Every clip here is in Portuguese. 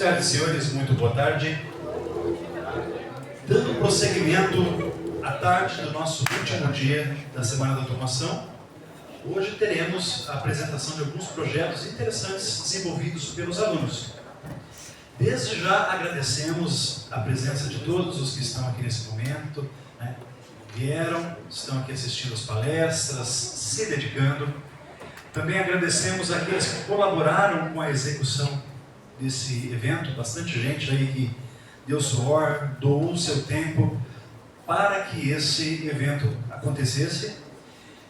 Senhoras e senhores, muito boa tarde. Dando prosseguimento à tarde do nosso último dia da Semana da Automação, hoje teremos a apresentação de alguns projetos interessantes desenvolvidos pelos alunos. Desde já agradecemos a presença de todos os que estão aqui nesse momento, vieram, estão aqui assistindo as palestras, se dedicando. Também agradecemos aqueles que colaboraram com a execução desse evento, bastante gente aí que deu suor, doou o seu tempo para que esse evento acontecesse.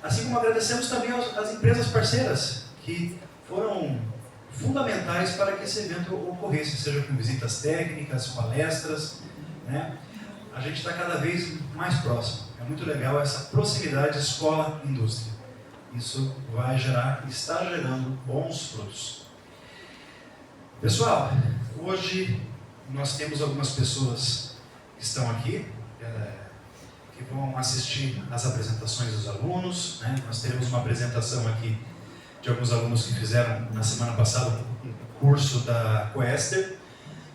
Assim como agradecemos também às empresas parceiras que foram fundamentais para que esse evento ocorresse, seja com visitas técnicas, palestras, A gente está cada vez mais próximo. É muito legal essa proximidade escola-indústria. Isso vai gerar, está gerando bons frutos. Pessoal, hoje nós temos algumas pessoas que estão aqui, que vão assistir às apresentações dos alunos. Nós teremos uma apresentação aqui de alguns alunos que fizeram na semana passada um curso da Coester.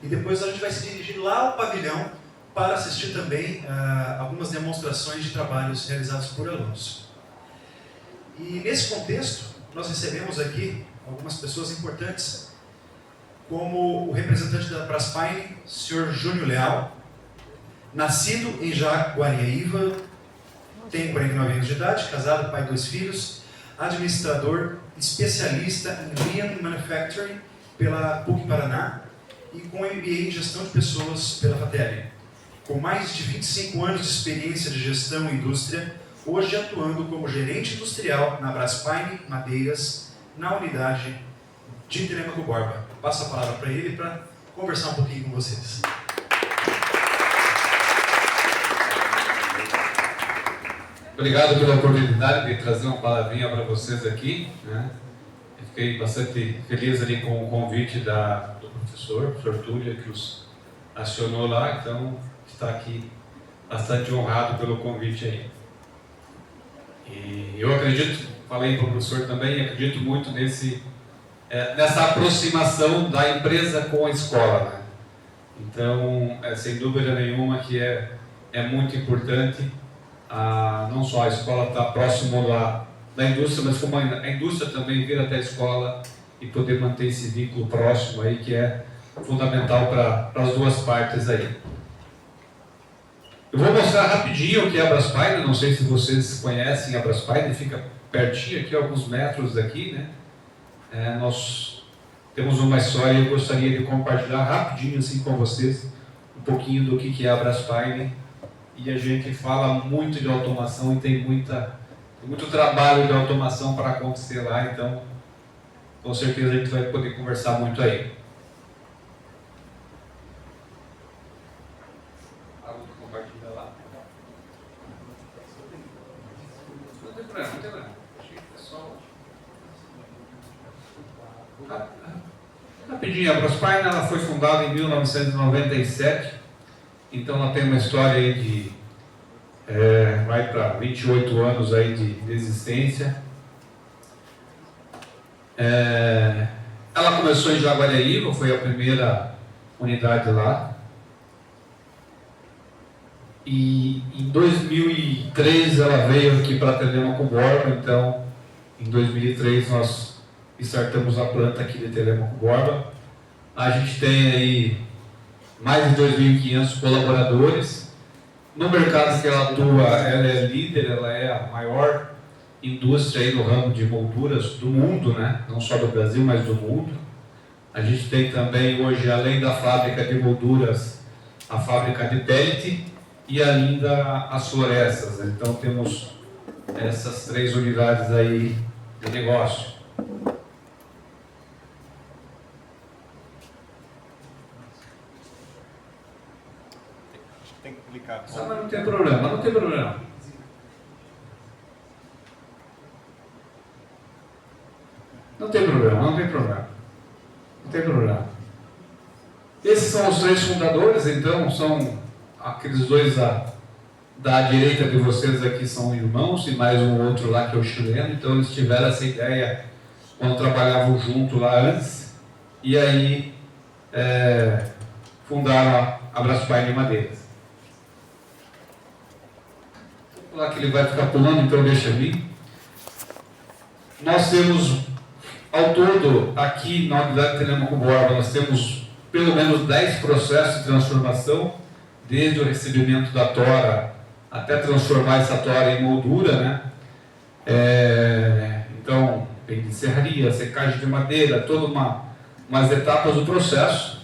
E depois a gente vai se dirigir lá ao pavilhão para assistir também algumas demonstrações de trabalhos realizados por alunos. E nesse contexto, nós recebemos aqui algumas pessoas importantes, como o representante da Braspaine, o Sr. Júnior Leal, nascido em Jaguariúna, tem 49 anos de idade, casado, pai de 2 filhos, administrador, especialista em Lean Manufacturing pela PUC Paraná e com MBA em Gestão de Pessoas pela FATEC. Com mais de 25 anos de experiência de gestão e indústria, hoje atuando como gerente industrial na Braspaine Madeiras, na unidade de Telêmaco Borba. Passo a palavra para ele para conversar um pouquinho com vocês. Obrigado pela oportunidade de trazer uma palavrinha para vocês aqui. Eu fiquei bastante feliz ali com o convite do professor Túlio, que os acionou lá, então está aqui bastante honrado pelo convite aí. E eu acredito, falei para o professor também, acredito muito nessa aproximação da empresa com a escola. Então, sem dúvida nenhuma que é muito importante não só a escola estar próximo da indústria, mas como a indústria também vir até a escola e poder manter esse vínculo próximo aí, que é fundamental para as duas partes aí. Eu vou mostrar rapidinho o que é a Braspaine. Não sei se vocês conhecem a Braspaine, fica pertinho aqui, alguns metros daqui, nós temos uma história e eu gostaria de compartilhar rapidinho assim com vocês um pouquinho do que é a Braspaine. E a gente fala muito de automação e tem muito trabalho de automação para acontecer lá, então com certeza a gente vai poder conversar muito aí. Compartilha lá. Não tem problema. Rapidinho, a Braspaine ela foi fundada em 1997, então ela tem uma história aí de vai para 28 anos aí de existência. Ela começou em Jaguariúna, foi a primeira unidade lá. E em 2003 ela veio aqui para Telêmaco Borba, então em 2003 nós startamos a planta aqui de Telêmaco Borba. A gente tem aí mais de 2.500 colaboradores. No mercado que ela atua, ela é líder, ela é a maior indústria aí no ramo de molduras do mundo, não só do Brasil, mas do mundo. A gente tem também hoje, além da fábrica de molduras, a fábrica de pellet e ainda as florestas. Então temos essas 3 unidades aí de negócio. Tem que clicar. Mas não tem problema, não tem problema. Não tem problema. Esses são os 3 fundadores, então são aqueles 2 da direita de vocês aqui são irmãos e mais um outro lá que é o chileno, então eles tiveram essa ideia quando trabalhavam junto lá antes, e aí fundaram a Braspaine Madeiras. Vou falar que ele vai ficar pulando, então deixa ali. Nós temos, ao todo, aqui na unidade de Telemaco Borba, nós temos pelo menos 10 processos de transformação, desde o recebimento da tora até transformar essa tora em moldura, né? Então, tem de serraria, secagem de madeira, todas umas etapas do processo.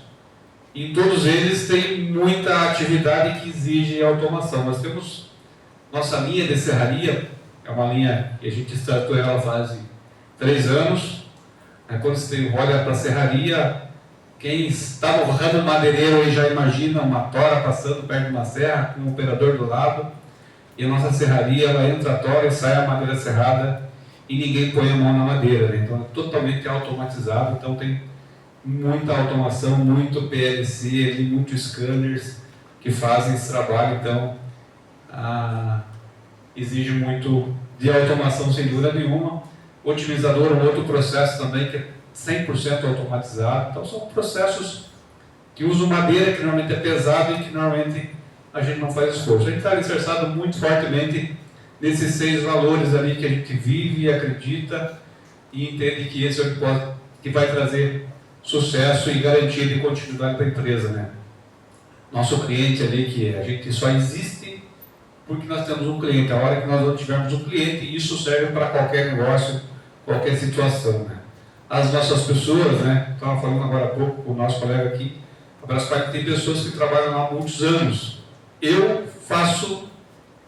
Em todos eles tem muita atividade que exige automação. Nós temos nossa linha de serraria, é uma linha que a gente startou ela faz 3 anos. Quando você olha para a serraria, quem está no ramo madeireiro aí já imagina uma tora passando perto de uma serra com um operador do lado. E a nossa serraria, ela entra a tora e sai a madeira serrada e ninguém põe a mão na madeira, né? Então é totalmente automatizado, então tem muita automação, muito PLC, muitos scanners que fazem esse trabalho, então exige muito de automação sem dúvida nenhuma. Otimizador, um outro processo também que é 100% automatizado, então são processos que usam madeira, que normalmente é pesado e que normalmente a gente não faz esforço. A gente está alicerçado muito fortemente nesses 6 valores ali que a gente vive e acredita e entende que esse é o que vai trazer sucesso e garantia de continuidade para a empresa, né? Nosso cliente ali, que a gente só existe porque nós temos um cliente. A hora que nós não tivermos um cliente, isso serve para qualquer negócio, qualquer situação, né? As nossas pessoas, né? Estava falando agora há pouco com o nosso colega aqui, a Braspaine tem pessoas que trabalham lá há muitos anos. Eu faço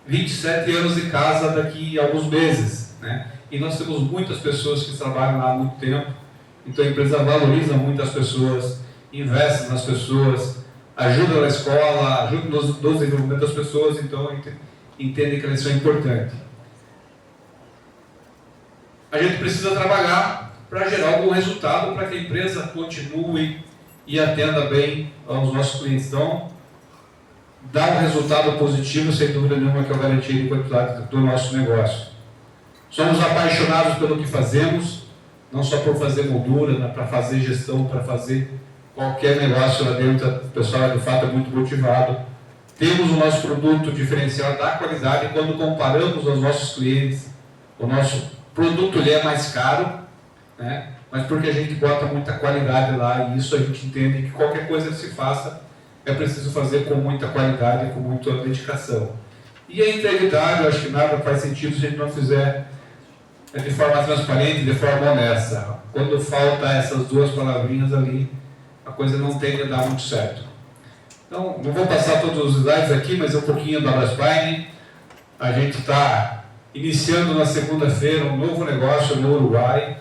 27 anos de casa daqui a alguns meses, né? E nós temos muitas pessoas que trabalham lá há muito tempo. Então a empresa valoriza muito as pessoas, investe nas pessoas, ajuda na escola, ajuda no desenvolvimento das pessoas, então a gente entende que elas são importantes. A gente precisa trabalhar para gerar algum resultado, para que a empresa continue e atenda bem aos nossos clientes. Então, dar um resultado positivo, sem dúvida nenhuma, que é a garantia de qualidade do nosso negócio. Somos apaixonados pelo que fazemos, não só por fazer moldura, né, para fazer gestão, para fazer qualquer negócio lá dentro. O pessoal, de fato, é muito motivado. Temos o nosso produto diferencial da qualidade. Quando comparamos aos nossos clientes, o nosso produto ele é mais caro, né, mas porque a gente bota muita qualidade lá, e isso a gente entende que qualquer coisa que se faça é preciso fazer com muita qualidade, com muita dedicação. E a integridade, eu acho que nada faz sentido se a gente não fizer de forma transparente, de forma honesta. Quando falta essas 2 palavrinhas ali, a coisa não tende a dar muito certo. Então, não vou passar todos os slides aqui, mas um pouquinho da Braspaine. A gente está iniciando na segunda-feira um novo negócio no Uruguai.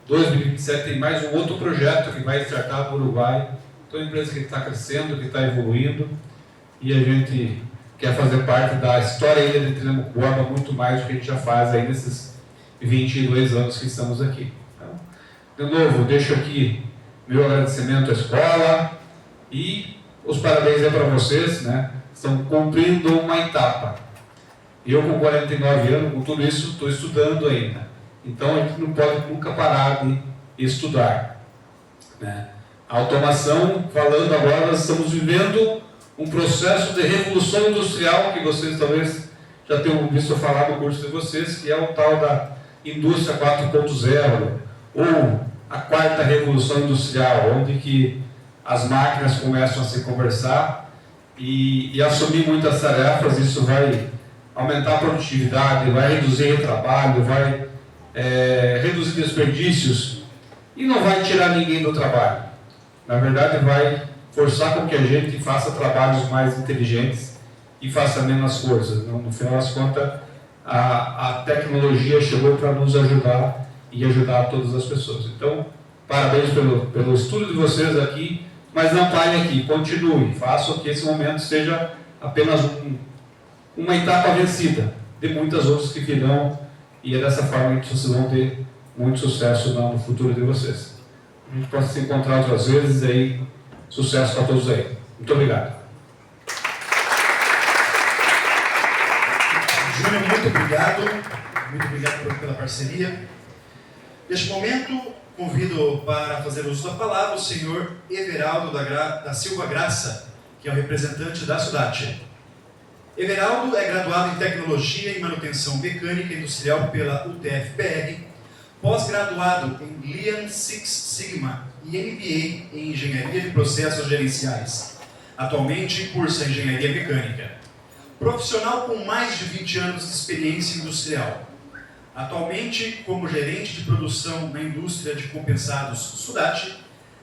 2027 tem mais um outro projeto que vai startar no Uruguai. Então, é uma empresa que está crescendo, que está evoluindo, e a gente quer fazer parte da história Ilha de Telemaco Borba muito mais do que a gente já faz aí nesses 22 anos que estamos aqui. Então, de novo, deixo aqui meu agradecimento à escola e os parabéns para vocês, né? Estão cumprindo uma etapa. Eu, com 49 anos, com tudo isso, estou estudando ainda. Então, a gente não pode nunca parar de estudar, né? A automação, falando agora, nós estamos vivendo um processo de revolução industrial, que vocês talvez já tenham visto falar no curso de vocês, que é o tal da indústria 4.0, ou a 4ª revolução industrial, onde que as máquinas começam a se conversar e assumir muitas tarefas. Isso vai aumentar a produtividade, vai reduzir o trabalho, vai reduzir desperdícios e não vai tirar ninguém do trabalho. Na verdade, vai forçar com que a gente faça trabalhos mais inteligentes e faça menos coisas. No final das contas, a tecnologia chegou para nos ajudar e ajudar todas as pessoas. Então, parabéns pelo estudo de vocês aqui, mas não parem aqui, continue, façam que esse momento seja apenas uma etapa vencida de muitas outras que virão, e é dessa forma que vocês vão ter muito sucesso no futuro de vocês. A gente possa se encontrar outras vezes aí. Sucesso para todos aí. Muito obrigado. Júnior, muito obrigado. Muito obrigado pela parceria. Neste momento, convido para fazer uso da palavra o senhor Everaldo da Silva Graça, que é o representante da SUDAT. Everaldo é graduado em Tecnologia e Manutenção Mecânica Industrial pela UTF-PR, pós-graduado em Lean Six Sigma e MBA em Engenharia de Processos Gerenciais. Atualmente cursa Engenharia Mecânica. Profissional com mais de 20 anos de experiência industrial. Atualmente como gerente de produção na indústria de compensados SUDAT,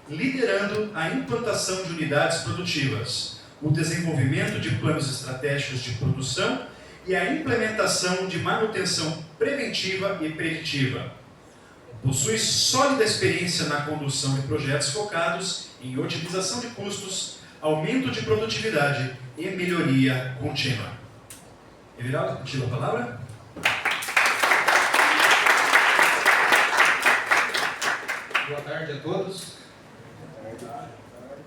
liderando a implantação de unidades produtivas, o desenvolvimento de planos estratégicos de produção e a implementação de manutenção preventiva e preditiva. Possui sólida experiência na condução de projetos focados em otimização de custos, aumento de produtividade e melhoria contínua. Everaldo, contigo a palavra. Boa tarde a todos.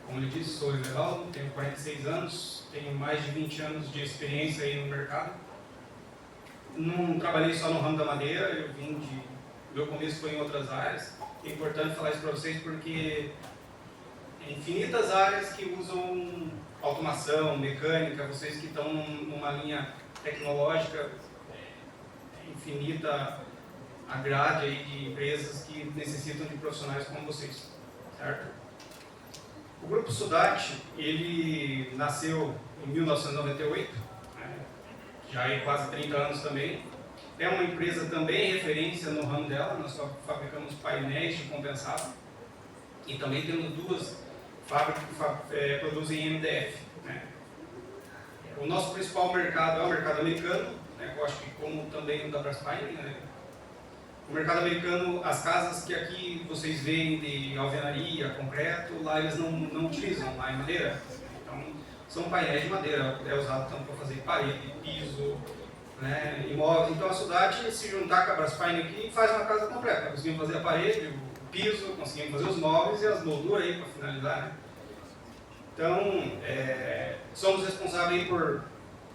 Como ele disse, sou o Everaldo, tenho 46 anos, tenho mais de 20 anos de experiência aí no mercado. Não trabalhei só no ramo da madeira, meu começo foi em outras áreas. É importante falar isso para vocês porque infinitas áreas que usam automação, mecânica, vocês que estão numa linha tecnológica, infinita a grade aí de empresas que necessitam de profissionais como vocês, certo? O Grupo SUDAT, ele nasceu em 1998, já há quase 30 anos também. É uma empresa também referência no ramo dela, nós fabricamos painéis de compensado e também temos duas fábricas que produzem MDF. O nosso principal mercado é o mercado americano, eu acho que como também o da Braspaine. O mercado americano, as casas que aqui vocês veem de alvenaria, concreto, lá eles não utilizam, lá é madeira. Então, são painéis de madeira, é usado tanto para fazer parede, piso, imóveis. Então a SUDAT, se juntar com a Braspaine aqui, faz uma casa completa. Conseguimos fazer a parede, o piso, conseguimos fazer os móveis e as molduras aí para finalizar. Então, somos responsáveis por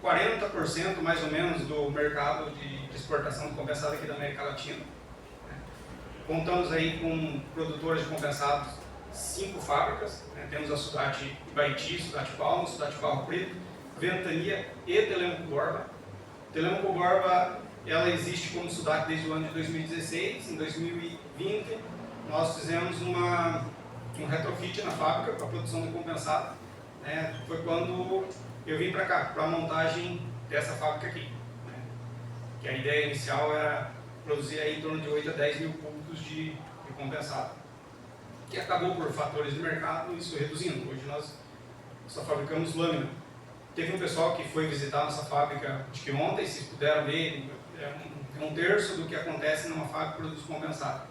40% mais ou menos do mercado de exportação de compensado aqui da América Latina. Contamos aí com produtores de compensados, 5 fábricas. Temos a SUDAT Ibaiti, SUDAT Palma, SUDAT Barro Preto, Ventania e Telemaco Borba. Telemaco Borba, ela existe como SUDAT desde o ano de 2016. Em 2020, nós fizemos um retrofit na fábrica para a produção de compensado. Foi quando eu vim para cá, para a montagem dessa fábrica aqui. Que a ideia inicial era produzir aí em torno de 8 a 10 mil cúbicos de compensado. Que acabou por fatores de mercado, isso reduzindo. Hoje nós só fabricamos lâmina. Teve um pessoal que foi visitar nossa fábrica, acho que ontem, vocês puderam ver, é um terço do que acontece numa fábrica que produz compensado.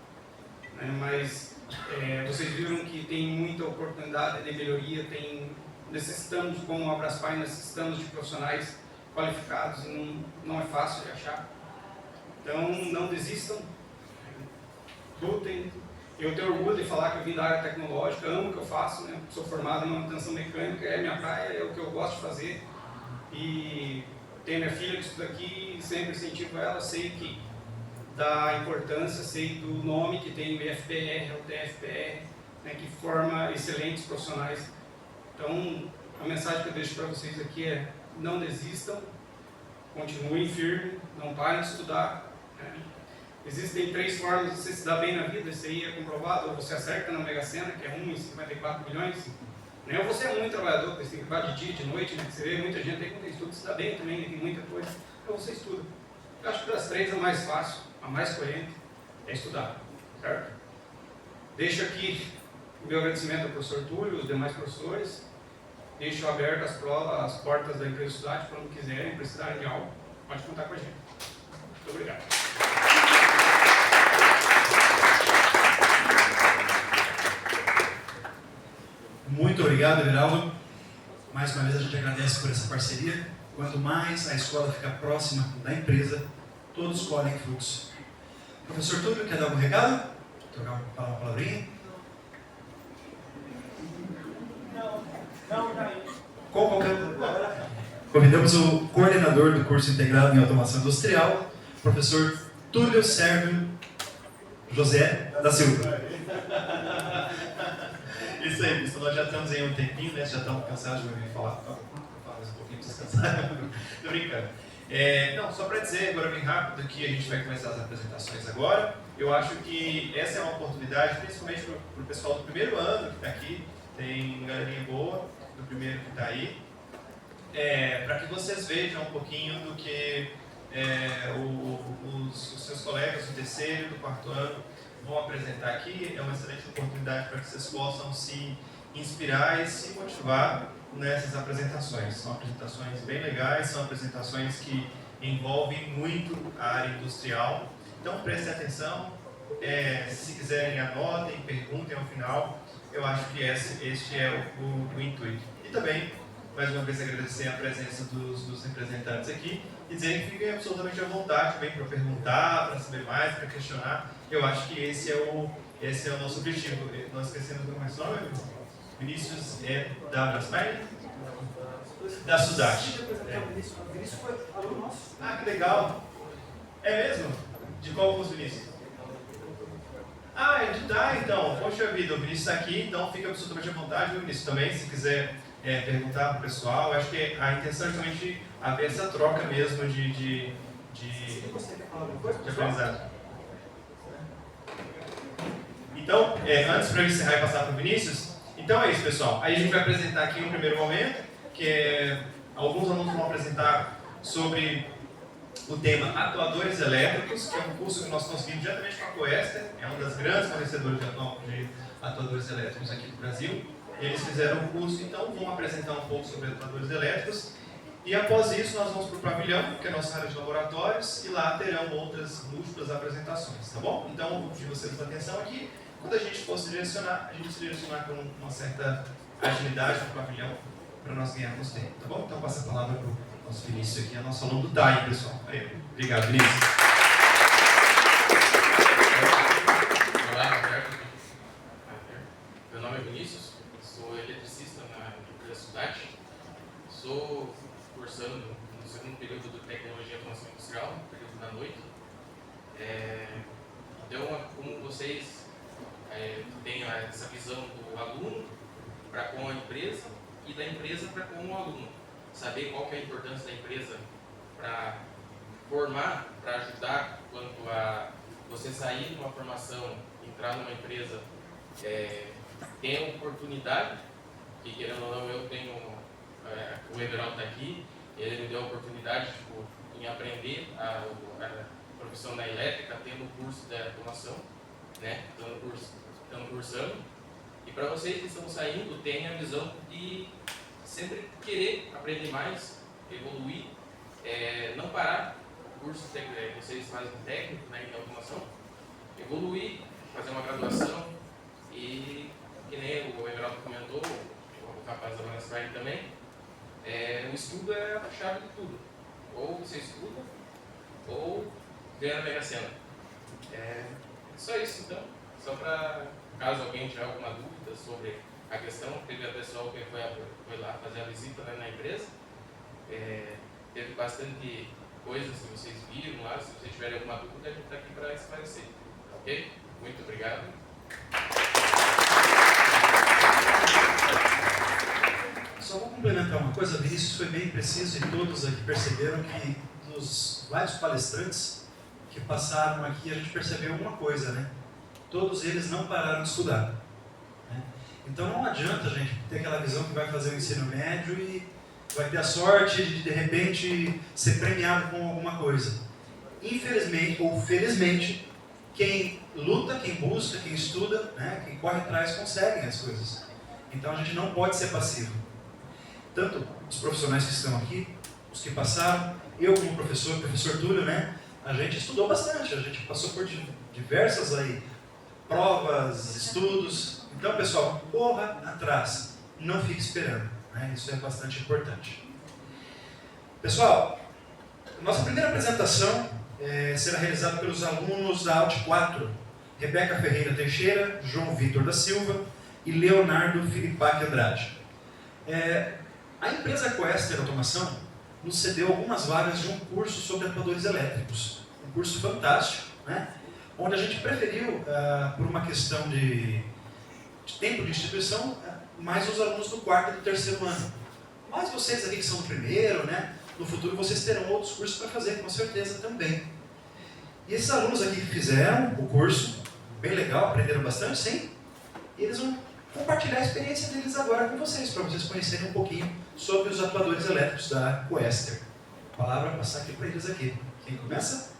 Mas vocês viram que tem muita oportunidade de melhoria, necessitamos, como a Braspaine, necessitamos de profissionais qualificados e não é fácil de achar. Então, não desistam, lutem. Eu tenho orgulho de falar que eu vim da área tecnológica, amo o que eu faço, sou formado em manutenção mecânica, é minha praia, é o que eu gosto de fazer. E tenho minha filha que estuda aqui, sempre incentivo ela, sei que da importância, sei do nome que tem o IFPR, o TFPR, que forma excelentes profissionais. Então, a mensagem que eu deixo para vocês aqui é: não desistam, continuem firmes, não parem de estudar. Existem 3 formas de você se dar bem na vida, isso aí é comprovado. Ou você acerta na Mega Sena, que é 1 em 54 milhões, ou você é muito trabalhador, porque você tem que trabalhar de dia, de noite, você vê muita gente aí que não tem estudo, se dá bem também, tem muita coisa, então você estuda. Eu acho que das 3 a mais fácil, a mais coerente, é estudar, certo? Deixo aqui o meu agradecimento ao professor Túlio, os demais professores. Deixo abertas as portas da empresa SUDAT, quando quiserem, precisarem de algo, pode contar com a gente. Muito obrigado. Muito obrigado, Everaldo. Mais uma vez a gente agradece por essa parceria. Quanto mais a escola fica próxima da empresa, todos colhem frutos. Professor Túlio, quer dar algum recado? Falar uma palavrinha? Convidamos o coordenador do curso integrado em automação industrial, professor Túlio Sérgio José da Silva. Isso aí, pessoal, nós já estamos em um tempinho, né? Já estamos cansados de ouvir falar. Vou falar mais um pouquinho para vocês cansarem. Tô brincando. Não, só para dizer agora bem rápido que a gente vai começar as apresentações agora. Eu acho que essa é uma oportunidade, principalmente para o pessoal do primeiro ano que está aqui, tem galerinha boa do primeiro que está aí, para que vocês vejam um pouquinho do que os seus colegas do terceiro e do quarto ano vão apresentar aqui. É uma excelente oportunidade para que vocês possam se inspirar e se motivar nessas apresentações. São apresentações bem legais, são apresentações que envolvem muito a área industrial. Então prestem atenção, se quiserem anotem, perguntem ao final. Eu acho que este é o intuito. E também, mais uma vez, agradecer a presença dos representantes aqui e dizer que fiquem absolutamente à vontade para perguntar, para saber mais, para questionar. Eu acho que esse é o nosso objetivo. Nós esquecemos como é o nome? Vinícius da Braspain? Da Sudat. Vinícius foi aluno nosso. Ah, que legal! É mesmo? De qual curso, Vinícius? Ah, é de dar então. Poxa vida, o Vinícius está aqui, então fica absolutamente à vontade, viu, Vinícius? Também, se quiser perguntar para o pessoal, acho que a intenção é justamente haver essa troca mesmo de aprendizado. Então, antes para eu encerrar e passar para o Vinícius, então é isso, pessoal. Aí a gente vai apresentar aqui um primeiro momento, que alguns alunos vão apresentar sobre o tema Atuadores Elétricos, que é um curso que nós conseguimos diretamente com a Coester, é uma das grandes fornecedoras de atuadores elétricos aqui do Brasil. Eles fizeram o curso, então vão apresentar um pouco sobre atuadores elétricos. E após isso nós vamos para o pavilhão, que é a nossa área de laboratórios, e lá terão outras múltiplas apresentações, tá bom? Então eu vou pedir vocês atenção aqui. Quando a gente for se direcionar, a gente se direcionar com uma certa agilidade no pavilhão, para nós ganharmos tempo, tá bom? Então passa a palavra para o nosso Vinícius aqui, é nosso aluno do TAI, pessoal. Aí, obrigado, Vinícius. Olá, Roberto. Meu nome é Vinícius, sou eletricista na empresa Sudat. Estou cursando no segundo período de Tecnologia e Automação Industrial, período da noite. Então, como vocês têm essa visão do aluno para com a empresa e da empresa para com o aluno, saber qual que é a importância da empresa para formar, para ajudar quanto a você sair de uma formação, entrar numa empresa, ter a oportunidade, que querendo ou não eu tenho, o Everaldo está aqui, ele me deu a oportunidade em aprender a profissão da elétrica, tendo o curso da automação, né, estando cursando. E para vocês que estão saindo, tenham a visão de sempre querer aprender mais, evoluir, não parar o curso que vocês fazem técnico, né, em automação, evoluir, fazer uma graduação e, que nem o Everaldo comentou, o rapaz da Braspain também, o estudo é a chave de tudo. Ou você estuda, ou ganha na Mega Sena. Só isso então, só para caso alguém tiver alguma dúvida sobre a questão, teve a pessoa que foi lá fazer a visita, né, na empresa, teve bastante coisas que vocês viram lá, se vocês tiverem alguma dúvida a gente está aqui para esclarecer, ok? Muito obrigado. Só vou complementar uma coisa, Vinícius foi bem preciso e todos aqui perceberam que dos vários palestrantes que passaram aqui a gente percebeu uma coisa, né? Todos eles não pararam de estudar. Né? Então não adianta a gente ter aquela visão que vai fazer o ensino médio e vai ter a sorte de repente ser premiado com alguma coisa. Infelizmente ou felizmente, quem luta, quem busca, quem estuda, né, quem corre atrás conseguem as coisas. Então a gente não pode ser passivo. Tanto os profissionais que estão aqui, os que passaram, eu como professor Túlio, né, a gente estudou bastante, a gente passou por diversas aí, provas, estudos. Então, pessoal, corra atrás, não fique esperando, né? Isso é bastante importante. Pessoal, nossa primeira apresentação será realizada pelos alunos da AUT 4, Rebeca Ferreira Teixeira, João Vitor da Silva e Leonardo Filipac Andrade. A empresa Coester Automação nos cedeu algumas vagas de um curso sobre atuadores elétricos, um curso fantástico, né? onde a gente preferiu, por uma questão de tempo de instituição, mais os alunos do quarto e do terceiro ano. Mas vocês aqui que são do primeiro, né? No futuro vocês terão outros cursos para fazer, com certeza também. E esses alunos aqui que fizeram o curso, bem legal, aprenderam bastante, sim? E eles vão compartilhar a experiência deles agora com vocês, para vocês conhecerem um pouquinho sobre os atuadores elétricos da Coester. A palavra vai passar aqui para eles aqui. Quem começa?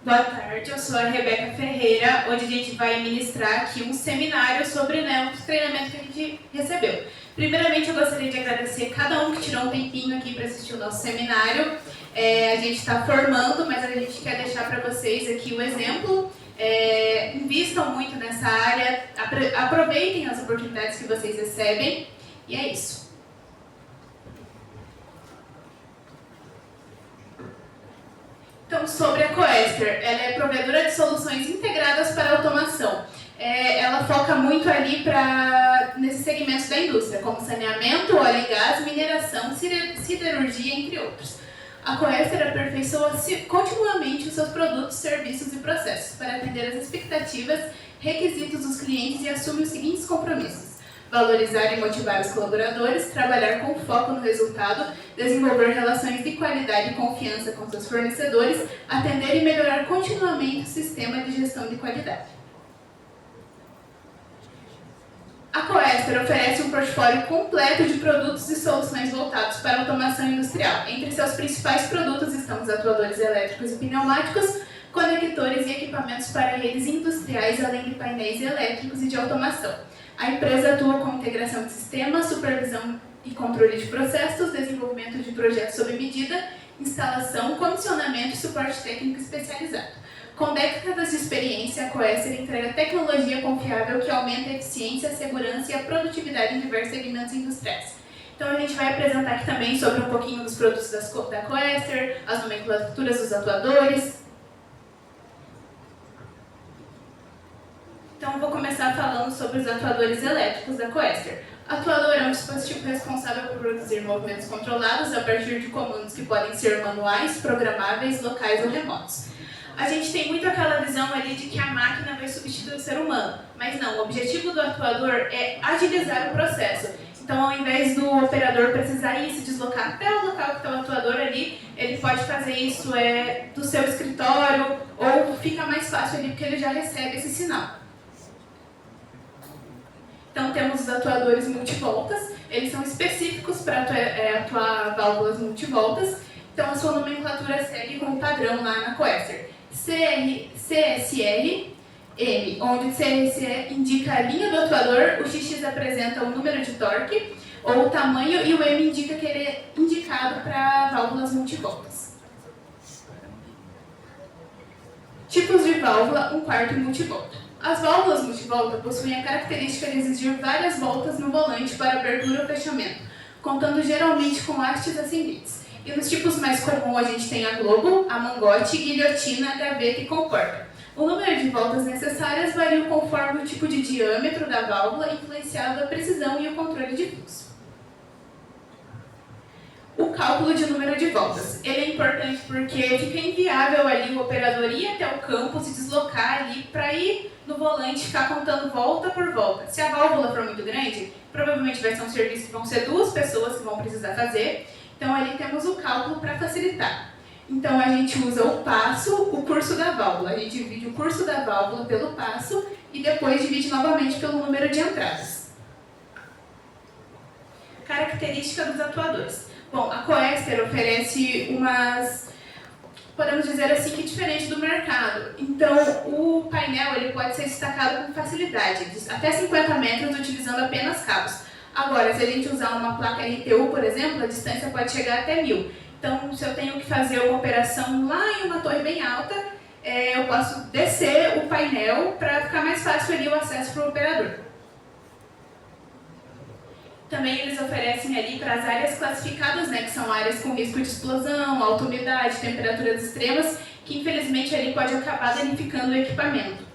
Boa tarde, eu sou a Rebeca Ferreira, onde a gente vai ministrar aqui um seminário sobre o treinamento que a gente recebeu. Primeiramente, eu gostaria de agradecer cada um que tirou um tempinho aqui para assistir o nosso seminário. A gente está formando, mas a gente quer deixar para vocês aqui o exemplo. Invistam muito nessa área, aproveitem as oportunidades que vocês recebem, e é isso. Então, sobre a Coester, ela é provedora de soluções integradas para automação. Ela foca muito ali nesses segmentos da indústria, como saneamento, óleo e gás, mineração, siderurgia, entre outros. A Coester aperfeiçoa continuamente os seus produtos, serviços e processos para atender às expectativas, requisitos dos clientes e assume os seguintes compromissos: valorizar e motivar os colaboradores, trabalhar com foco no resultado, desenvolver relações de qualidade e confiança com seus fornecedores, atender e melhorar continuamente o sistema de gestão de qualidade. A Coester oferece um portfólio completo de produtos e soluções voltados para a automação industrial. Entre seus principais produtos estão os atuadores elétricos e pneumáticos, conectores e equipamentos para redes industriais, além de painéis elétricos e de automação. A empresa atua com integração de sistemas, supervisão e controle de processos, desenvolvimento de projetos sob medida, instalação, comissionamento e suporte técnico especializado. Com décadas de experiência, a Coester entrega tecnologia confiável que aumenta a eficiência, a segurança e a produtividade em diversos segmentos industriais. Então, a gente vai apresentar aqui também sobre um pouquinho dos produtos da Coester, as nomenclaturas dos atuadores. Então, vou começar falando sobre os atuadores elétricos da Coester. Atuador é um dispositivo responsável por produzir movimentos controlados a partir de comandos que podem ser manuais, programáveis, locais ou remotos. A gente tem muito aquela visão ali de que a máquina vai substituir o ser humano, mas não, o objetivo do atuador é agilizar o processo. Então, ao invés do operador precisar ir se deslocar até o local que está o atuador ali, ele pode fazer isso do seu escritório, ou fica mais fácil ali porque ele já recebe esse sinal. Então, temos os atuadores multivoltas, eles são específicos para atuar válvulas multivoltas. Então, a sua nomenclatura segue com o padrão lá na Coester. CSR, M, onde o CSR indica a linha do atuador, o XX apresenta o número de torque, ou o tamanho, e o M indica que ele é indicado para válvulas multivoltas. Tipos de válvula, 1/4 multivolta. As válvulas multivolta possuem a característica de exigir várias voltas no volante para abertura ou fechamento, contando geralmente com hastes ascendentes. E nos tipos mais comuns a gente tem a globo, a mangote, guilhotina, gaveta e comporta. O número de voltas necessárias varia conforme o tipo de diâmetro da válvula, influenciando a precisão e o controle de fluxo. O cálculo de número de voltas. Ele é importante porque fica inviável ali o operador ir até o campo, se deslocar ali para ir no volante, ficar contando volta por volta. Se a válvula for muito grande, provavelmente vai ser um serviço que vão ser 2 pessoas que vão precisar fazer. Então, ali temos o cálculo para facilitar. Então, a gente usa o passo, o curso da válvula. A gente divide o curso da válvula pelo passo e depois divide novamente pelo número de entradas. Característica dos atuadores. Bom, a Coester oferece podemos dizer assim, que diferente do mercado. Então, o painel ele pode ser destacado com facilidade, até 50 metros, utilizando apenas cabos. Agora, se a gente usar uma placa RTU, por exemplo, a distância pode chegar até 1000. Então, se eu tenho que fazer uma operação lá em uma torre bem alta, eu posso descer o painel para ficar mais fácil ali o acesso para o operador. Também eles oferecem ali para as áreas classificadas, que são áreas com risco de explosão, alta umidade, temperaturas extremas, que infelizmente ali pode acabar danificando o equipamento.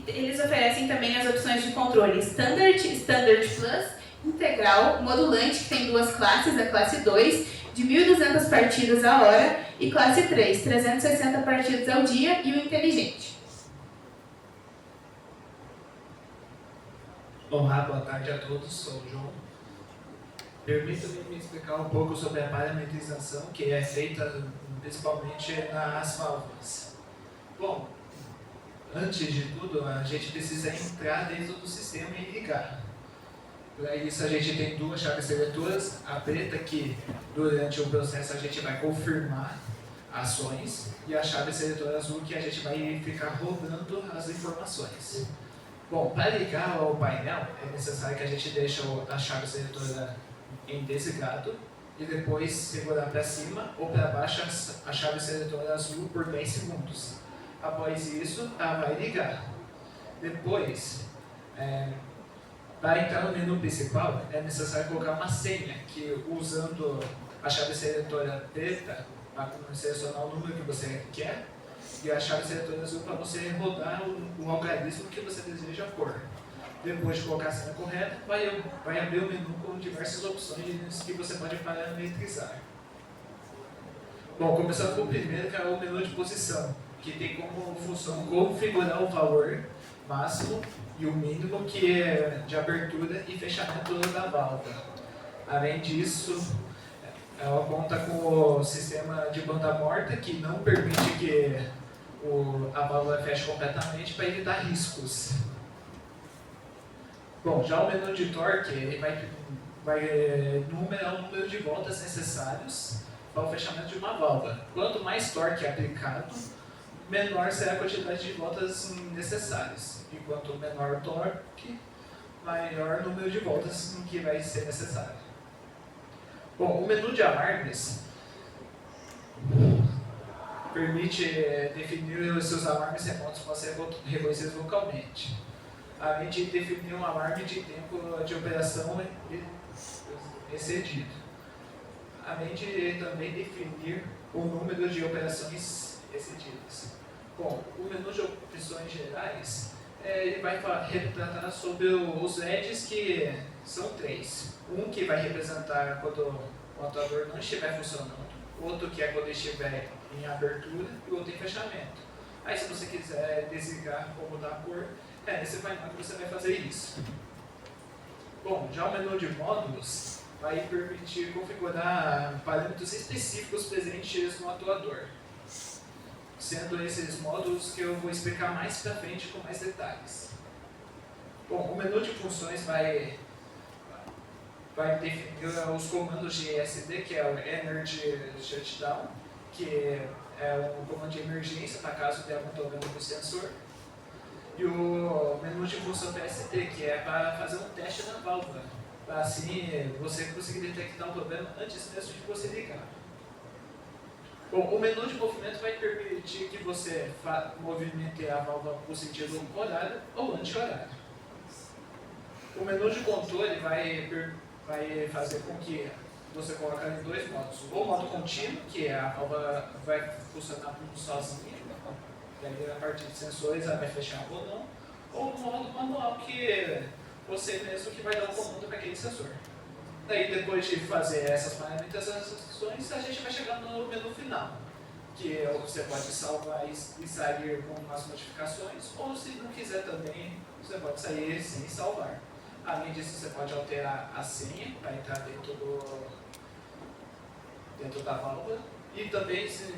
Eles oferecem também as opções de controle Standard, Standard Plus integral, modulante, que tem duas classes, a classe 2, de 1.200 partidas a hora, e classe 3, 360 partidas ao dia, e o inteligente. Olá, boa tarde a todos, sou o João. Permita-me me explicar um pouco sobre a parametrização, que é feita principalmente nas válvulas. Bom, antes de tudo, a gente precisa entrar dentro do sistema e ligar. Para isso, a gente tem duas chaves seletoras, a preta que durante o processo a gente vai confirmar ações e a chave seletora azul que a gente vai ficar rodando as informações. Bom, para ligar ao painel é necessário que a gente deixe a chave seletora em desligado e depois segurar para cima ou para baixo a chave seletora azul por 10 segundos. Após isso, ela vai ligar. Depois, para entrar no menu principal, é necessário colocar uma senha, que usando a chave seletora preta, para selecionar o número que você quer, e a chave seletora azul para você rodar o algarismo que você deseja pôr. Depois de colocar a senha correta, vai abrir o menu com diversas opções que você pode parametrizar. Bom, começando com o primeiro, que é o menu de posição, que tem como função configurar o valor máximo e o mínimo que é de abertura e fechamento da válvula. Além disso, ela conta com o sistema de banda morta, que não permite que a válvula feche completamente para evitar riscos. Bom, já o menu de torque, ele vai numerar o número de voltas necessários para o fechamento de uma válvula. Quanto mais torque aplicado, menor será a quantidade de voltas necessárias. E quanto menor o torque, maior o número de voltas que vai ser necessário. Bom, o menu de alarmes permite definir os seus alarmes remotos para serem reconhecidos localmente, além de definir um alarme de tempo de operação excedido, além de também definir o número de operações excedidas. Bom, o menu de opções gerais ele vai retratar sobre os LEDs, que são 3. Um que vai representar quando o atuador não estiver funcionando, outro que é quando estiver em abertura e outro em fechamento. Aí, se você quiser desligar ou mudar a cor, nesse painel que você vai fazer isso. Bom, já o menu de módulos vai permitir configurar parâmetros específicos presentes no atuador, sendo esses módulos que eu vou explicar mais para frente com mais detalhes. Bom, o menu de funções vai definir os comandos de ESD, que é o Energy Shutdown, que é um comando de emergência para caso tenha algum problema com o sensor. E o menu de função PST, que é para fazer um teste da válvula, para assim você conseguir detectar o problema antes mesmo de você ligar. Bom, o menu de movimento vai permitir que você movimente a válvula no sentido horário ou anti-horário. O menu de controle vai fazer com que você coloque em 2 modos. O modo contínuo, que a válvula vai funcionar sozinha, e aí a partir de sensores ela vai fechar ou não. Ou o modo manual, que você mesmo que vai dar o comando para aquele sensor. Daí, depois de fazer essas parametrizações, a gente vai chegar no menu final, que você pode salvar e sair com as modificações, ou se não quiser também, você pode sair sem salvar. Além disso, você pode alterar a senha para entrar dentro da válvula. E também, se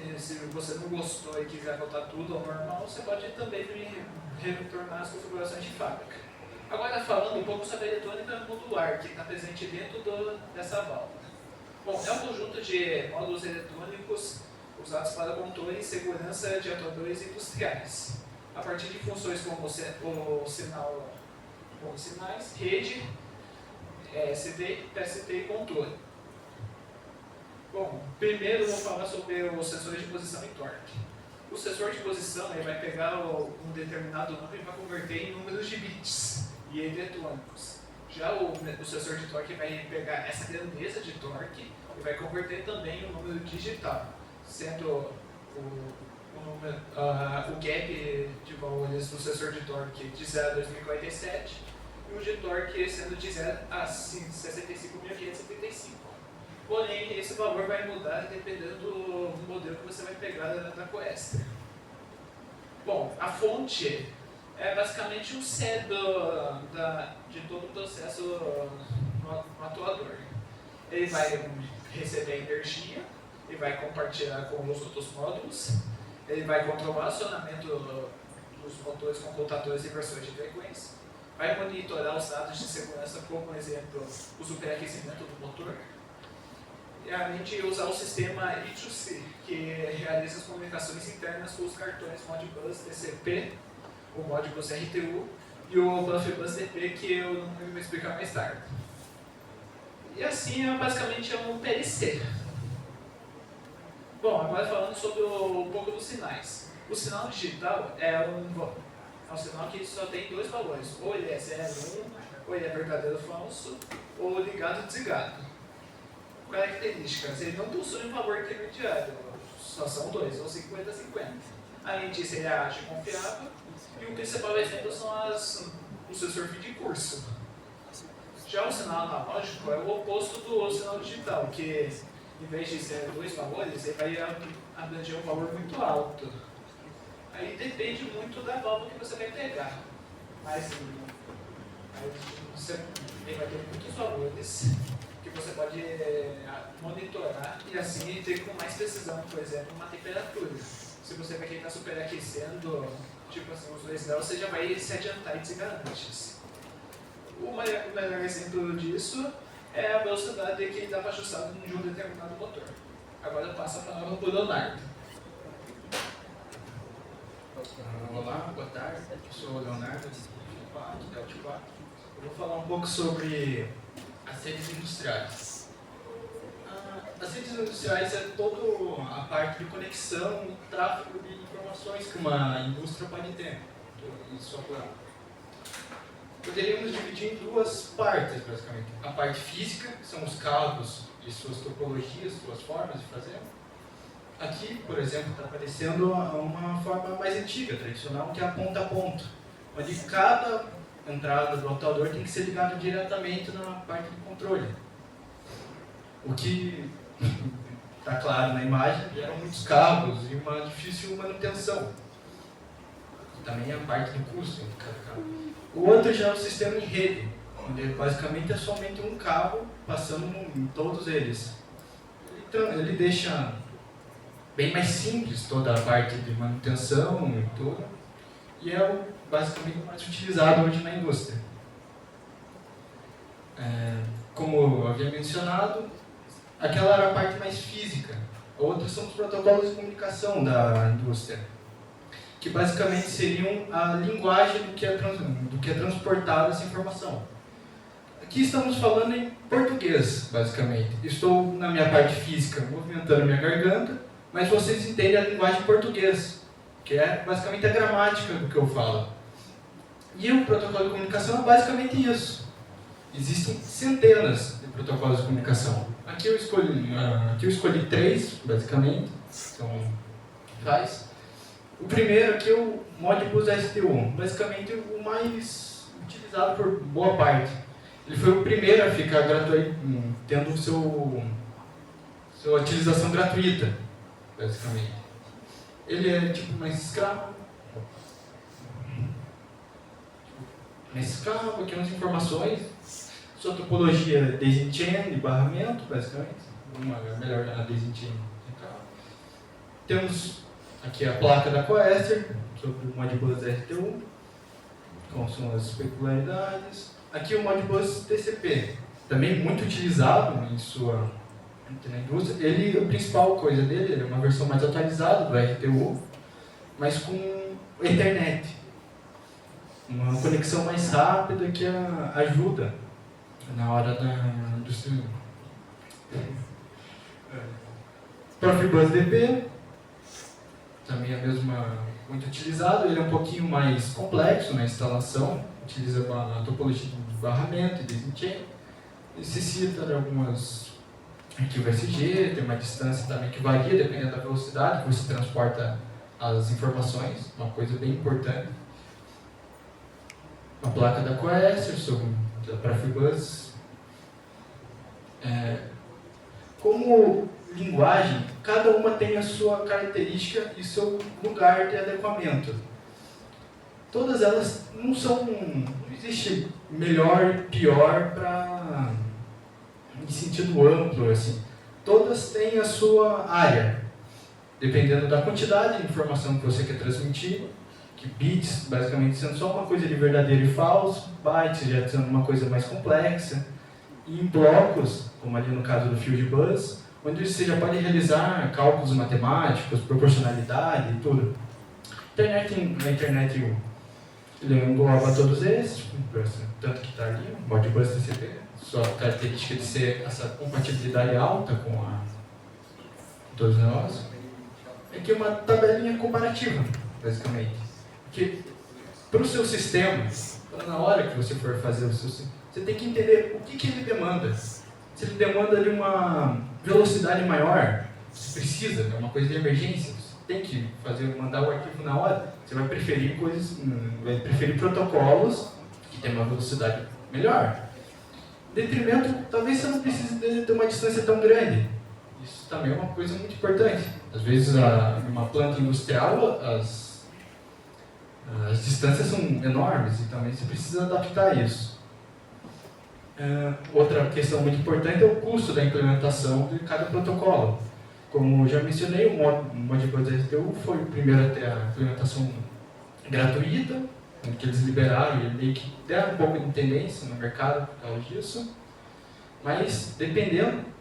você não gostou e quiser voltar tudo ao normal, você pode também retornar as configurações de fábrica. Agora, falando um pouco sobre a eletrônica modular, que está presente dentro dessa válvula. Bom, é um conjunto de módulos eletrônicos usados para controle e segurança de atuadores industriais, a partir de funções como o sinal com sinais, rede, SD, PST e controle. Bom, primeiro eu vou falar sobre os sensores de posição e torque. O sensor de posição ele vai pegar um determinado número e vai converter em números de bits e eletrônicos. Já o sensor de torque vai pegar essa grandeza de torque e vai converter também em um número digital, sendo o gap de valores do sensor de torque de 0 a 2047 e o de torque sendo de 0 a 65.575. Porém, esse valor vai mudar dependendo do modelo que você vai pegar da Coester. Bom, a fonte é basicamente o cérebro de todo o processo no atuador. Ele vai receber energia, ele vai compartilhar com os outros módulos, ele vai controlar o acionamento dos motores com contadores e inversores de frequência, vai monitorar os dados de segurança, como, por exemplo, o superaquecimento do motor, e além de usar o sistema I2C, que realiza as comunicações internas com os cartões Modbus TCP, o Modbus RTU e o Profibus DP, que eu não vou explicar mais tarde. E assim, basicamente, é um PLC. Bom, agora falando sobre um pouco dos sinais. O sinal digital é um sinal que só tem dois valores, ou ele é 0, 1, ou ele é verdadeiro ou falso, ou ligado ou desligado. Características, ele não possui um valor intermediário, só são dois, ou 50-50. Além disso, ele é ágil e confiável, e o principal exemplo são o sensor fim de curso. Já o sinal analógico é o oposto do sinal digital, que em vez de ser dois valores, ele vai abranger um valor muito alto. Aí depende muito da válvula que você vai pegar. Mas ele vai ter muitos valores que você pode monitorar e assim ter com mais precisão, por exemplo, uma temperatura. Se você vê que ele está superaquecendo, tipo assim, os 2 graus, você já vai se adiantar e desligar antes. O melhor exemplo disso é a velocidade que ele dá para ajustar de um determinado motor. Agora eu passo a palavra para o Leonardo. Olá, boa tarde. Eu sou o Leonardo, Delta 4. Eu vou falar um pouco sobre as redes industriais. As redes industriais é toda a parte de conexão e tráfego de informações que uma indústria pode ter em sua planta. Poderíamos dividir em duas partes, basicamente. A parte física, que são os carros e suas topologias, suas formas de fazer. Aqui, por exemplo, está aparecendo uma forma mais antiga, tradicional, que é a ponta a ponta, onde cada entrada do atuador tem que ser ligada diretamente na parte do controle. O que está claro na imagem, gera muitos cabos e uma difícil manutenção. Também é a parte do custo de cada cabo. O outro já é o sistema em rede, onde basicamente é somente um cabo passando em todos eles. Ele deixa bem mais simples toda a parte de manutenção e tudo, e é basicamente o mais utilizado hoje na indústria. Como eu havia mencionado, aquela era a parte mais física. Outros são os protocolos de comunicação da indústria, que basicamente seriam a linguagem do que é transportada essa informação. Aqui estamos falando em português, basicamente. Estou na minha parte física movimentando a minha garganta, mas vocês entendem a linguagem português, que é basicamente a gramática do que eu falo. E o protocolo de comunicação é basicamente isso. Existem centenas de protocolos de comunicação. Aqui eu escolhi 3, basicamente, são faz. O primeiro aqui é o Modbus STU, basicamente o mais utilizado por boa parte. Ele foi o primeiro a ficar gratuito, tendo sua utilização gratuita, basicamente. Ele é tipo mais escravo. Aqui umas informações. Sua topologia daisy-chain de barramento, basicamente. Uma melhor a daisy-chain. Temos aqui a placa da Coester, sobre o Modbus RTU, como são as peculiaridades. Aqui o Modbus TCP, também muito utilizado na indústria. A principal coisa dele é uma versão mais atualizada do RTU, mas com Ethernet. Uma conexão mais rápida que ajuda na hora da indústria. Profibus DP, também é muito utilizado. Ele é um pouquinho mais complexo na instalação, utiliza a topologia de barramento e daisy-chain. Necessita de algumas arquivo SG, tem uma distância também que varia dependendo da velocidade que você transporta as informações, uma coisa bem importante. uma placa da Coester, sou da Profibus. Como linguagem, cada uma tem a sua característica e seu lugar de adequamento. Todas elas não existe melhor e pior em sentido amplo, assim. Todas têm a sua área, dependendo da quantidade de informação que você quer transmitir, que bits, basicamente, sendo só uma coisa de verdadeiro e falso, bytes já sendo uma coisa mais complexa, e em blocos, como ali no caso do Fieldbus, onde você já pode realizar cálculos matemáticos, proporcionalidade e tudo. A internet ele engloba todos esses, tanto que está ali, o Modbus TCP, sua característica de ser essa compatibilidade alta com todos nós, é que é uma tabelinha comparativa, basicamente. Que para o seu sistema, na hora que você for fazer o seu sistema, você tem que entender o que ele demanda. Se ele demanda de uma velocidade maior, você precisa, é uma coisa de emergência, você tem que mandar o arquivo na hora, você vai preferir protocolos que tem uma velocidade melhor. Em detrimento, talvez você não precise de uma distância tão grande. Isso também é uma coisa muito importante. Às vezes, numa planta industrial, as distâncias são enormes e também você precisa adaptar isso. Outra questão muito importante é o custo da implementação de cada protocolo. Como já mencionei, o Modbus RTU foi o primeiro a ter a implementação gratuita, que eles liberaram e meio que deram um pouco de tendência no mercado por causa disso. Mas, dependendo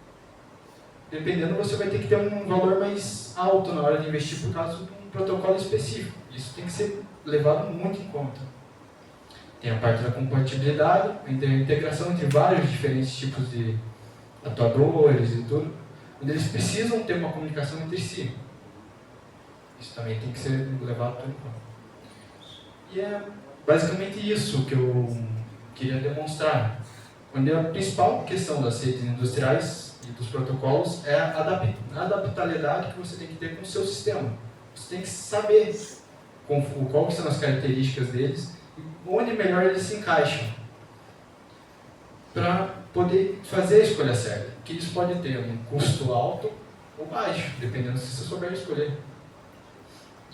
você vai ter que ter um valor mais alto na hora de investir por causa de um protocolo específico. Isso tem que ser levado muito em conta. Tem a parte da compatibilidade, a integração entre vários diferentes tipos de atuadores e tudo, onde eles precisam ter uma comunicação entre si. Isso também tem que ser levado em conta. E é basicamente isso que eu queria demonstrar. Onde a principal questão das redes industriais e dos protocolos é a adaptabilidade que você tem que ter com o seu sistema. Você tem que saber quais são as características deles e onde melhor eles se encaixam para poder fazer a escolha certa. Que isso pode ter um custo alto ou baixo, dependendo se você souber escolher.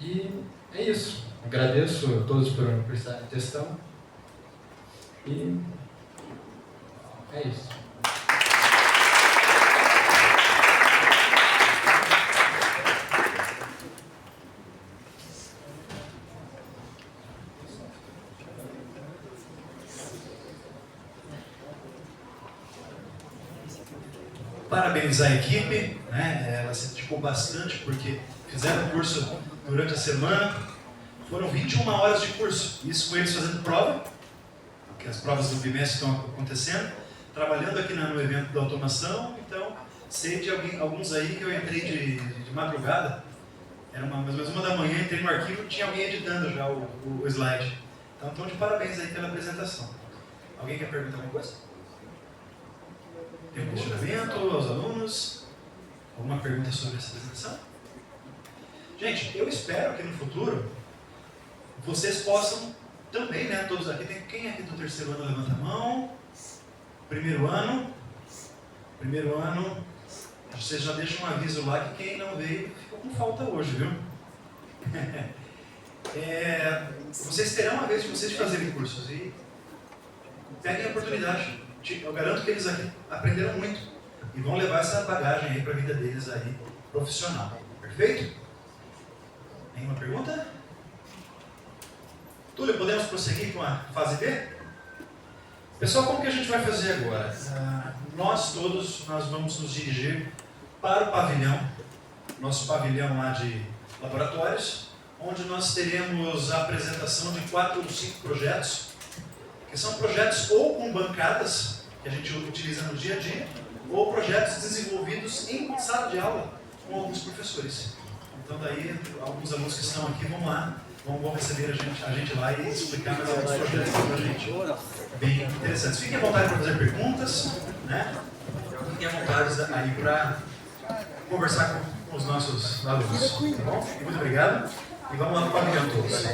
E é isso. Agradeço a todos por prestarem atenção. E é isso. Parabenizar a equipe, né? Ela se dedicou bastante porque fizeram o curso durante a semana. Foram 21 horas de curso, isso com eles fazendo prova, que as provas do bimestre estão acontecendo, trabalhando aqui no evento da automação. Então, sei de alguns aí que eu entrei de madrugada, era mais ou menos 1 da manhã, entrei no arquivo e tinha alguém editando já o slide. Então, estão de parabéns aí pela apresentação. Alguém quer perguntar alguma coisa? Tem um questionamento aos alunos? Alguma pergunta sobre essa apresentação? Gente, eu espero que no futuro vocês possam também, né, todos aqui, quem aqui do terceiro ano levanta a mão? Primeiro ano, vocês já deixam um aviso lá que quem não veio ficou com falta hoje, viu? Vocês terão a vez de vocês fazerem cursos e peguem a oportunidade. Eu garanto que eles aqui aprenderam muito e vão levar essa bagagem aí para a vida deles aí, profissional. Perfeito? Nenhuma pergunta? Túlio, podemos prosseguir com a fase B? Pessoal, como que a gente vai fazer agora? Nós vamos nos dirigir para o pavilhão, nosso pavilhão lá de laboratórios, onde nós teremos a apresentação de 4 ou 5 projetos, que são projetos ou com bancadas, que a gente utiliza no dia a dia, ou projetos desenvolvidos em sala de aula com alguns professores. Então daí, alguns alunos que estão aqui vão lá, vão receber a gente lá e explicar mais alguns projetos para a gente. Bem interessantes. Fiquem à vontade para fazer perguntas, né? Fiquem à vontade aí para conversar com os nossos alunos. Tá bom? Muito obrigado. E vamos lá para o pavilhão todos.